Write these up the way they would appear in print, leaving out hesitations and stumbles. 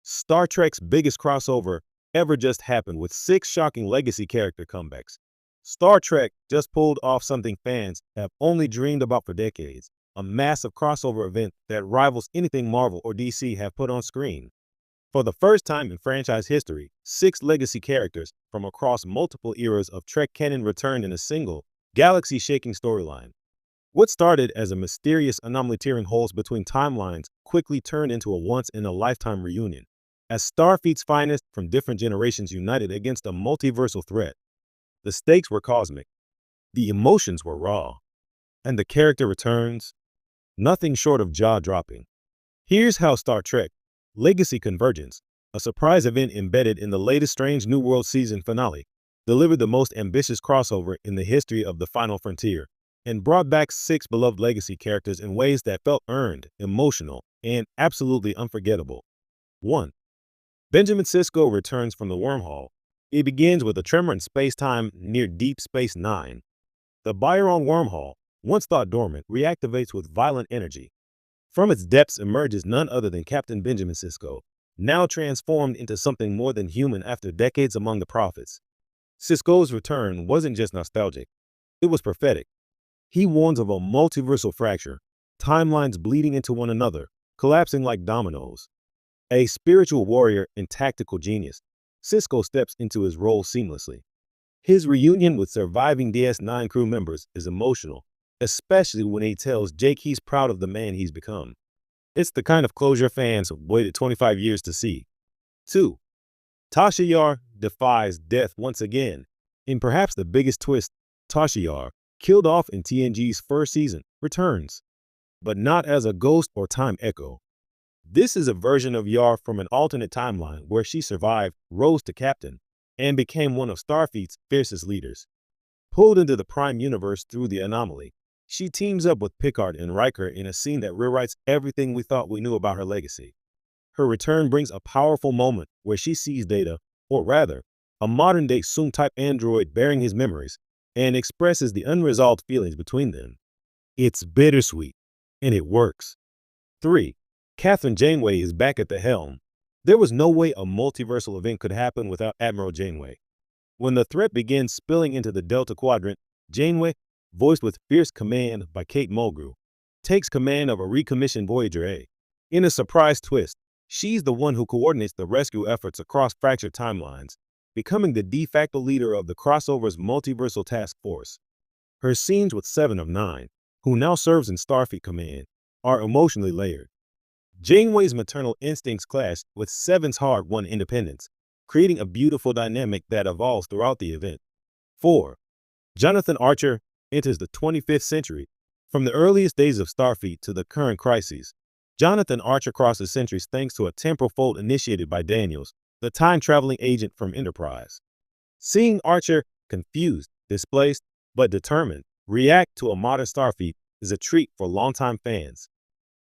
Star Trek's biggest crossover ever just happened with 6 shocking legacy character comebacks. Star Trek just pulled off something fans have only dreamed about for decades, a massive crossover event that rivals anything Marvel or DC have put on screen. For the first time in franchise history, 6 legacy characters from across multiple eras of Trek canon returned in a single, galaxy-shaking storyline. What started as a mysterious anomaly tearing holes between timelines quickly turned into a once-in-a-lifetime reunion, as Starfleet's finest from different generations united against a multiversal threat. The stakes were cosmic, the emotions were raw, and the character returns, nothing short of jaw-dropping. Here's how Star Trek Legacy Convergence, a surprise event embedded in the latest Strange New World season finale, delivered the most ambitious crossover in the history of The Final Frontier, and brought back 6 beloved legacy characters in ways that felt earned, emotional, and absolutely unforgettable. 1. Benjamin Sisko returns from the wormhole. It begins with a tremor in space-time near Deep Space Nine. The Byron wormhole, once thought dormant, reactivates with violent energy. From its depths emerges none other than Captain Benjamin Sisko, now transformed into something more than human after decades among the prophets. Sisko's return wasn't just nostalgic, it was prophetic. He warns of a multiversal fracture, timelines bleeding into one another, collapsing like dominoes. A spiritual warrior and tactical genius, Sisko steps into his role seamlessly. His reunion with surviving DS9 crew members is emotional, especially when he tells Jake he's proud of the man he's become. It's the kind of closure fans have waited 25 years to see. 2. Tasha Yar defies death once again. In perhaps the biggest twist, Tasha Yar, killed off in TNG's first season, returns, but not as a ghost or time echo. This is a version of Yar from an alternate timeline where she survived, rose to captain, and became one of Starfleet's fiercest leaders. Pulled into the Prime universe through the anomaly, she teams up with Picard and Riker in a scene that rewrites everything we thought we knew about her legacy. Her return brings a powerful moment where she sees Data, or rather, a modern-day Soong-type android bearing his memories, and expresses the unresolved feelings between them. It's bittersweet, and it works. 3. Catherine Janeway is back at the helm. There was no way a multiversal event could happen without Admiral Janeway. When the threat begins spilling into the Delta Quadrant, Janeway, voiced with fierce command by Kate Mulgrew, takes command of a recommissioned Voyager A. In a surprise twist, she's the one who coordinates the rescue efforts across fractured timelines, becoming the de facto leader of the crossover's multiversal task force. Her scenes with Seven of Nine, who now serves in Starfleet Command, are emotionally layered. Janeway's maternal instincts clash with Seven's hard-won independence, creating a beautiful dynamic that evolves throughout the event. 4. Jonathan Archer enters the 25th century. From the earliest days of Starfleet to the current crises, Jonathan Archer crosses centuries thanks to a temporal fold initiated by Daniels, the time-traveling agent from Enterprise. Seeing Archer confused, displaced, but determined, react to a modern Starfleet is a treat for longtime fans.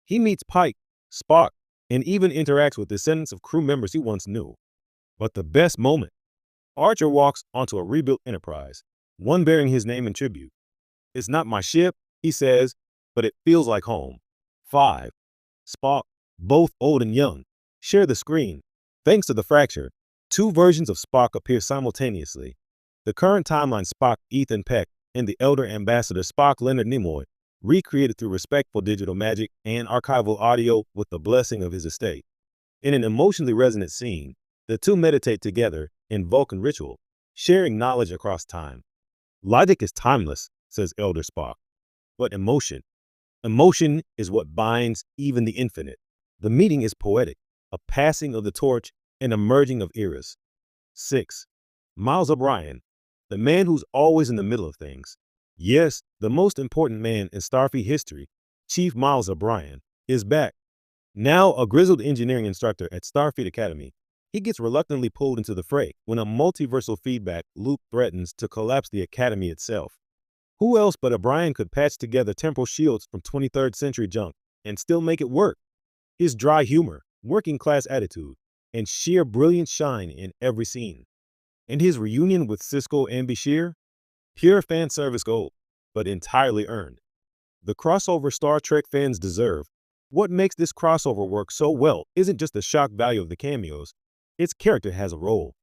He meets Pike, Spock, and even interacts with descendants of crew members he once knew. But the best moment, Archer walks onto a rebuilt Enterprise, one bearing his name in tribute. It's not my ship, he says, but it feels like home. 5. Spock, both old and young, share the screen. Thanks to the fracture, 2 versions of Spock appear simultaneously. The current timeline Spock Ethan Peck and the elder ambassador Spock Leonard Nimoy, recreated through respectful digital magic and archival audio with the blessing of his estate. In an emotionally resonant scene, the two meditate together in Vulcan ritual, sharing knowledge across time. Logic is timeless, says Elder Spock, but emotion is what binds even the infinite. The meeting is poetic, a passing of the torch and a merging of eras. 6. Miles O'Brien, the man who's always in the middle of things. Yes, the most important man in Starfleet history, Chief Miles O'Brien, is back. Now a grizzled engineering instructor at Starfleet Academy, he gets reluctantly pulled into the fray when a multiversal feedback loop threatens to collapse the Academy itself. Who else but O'Brien could patch together temporal shields from 23rd century junk and still make it work? His dry humor, working-class attitude, and sheer brilliance shine in every scene. And his reunion with Sisko and Bashir? Pure fan service gold, but entirely earned. The crossover Star Trek fans deserve, What makes this crossover work so well isn't just the shock value of the cameos, its character has a role.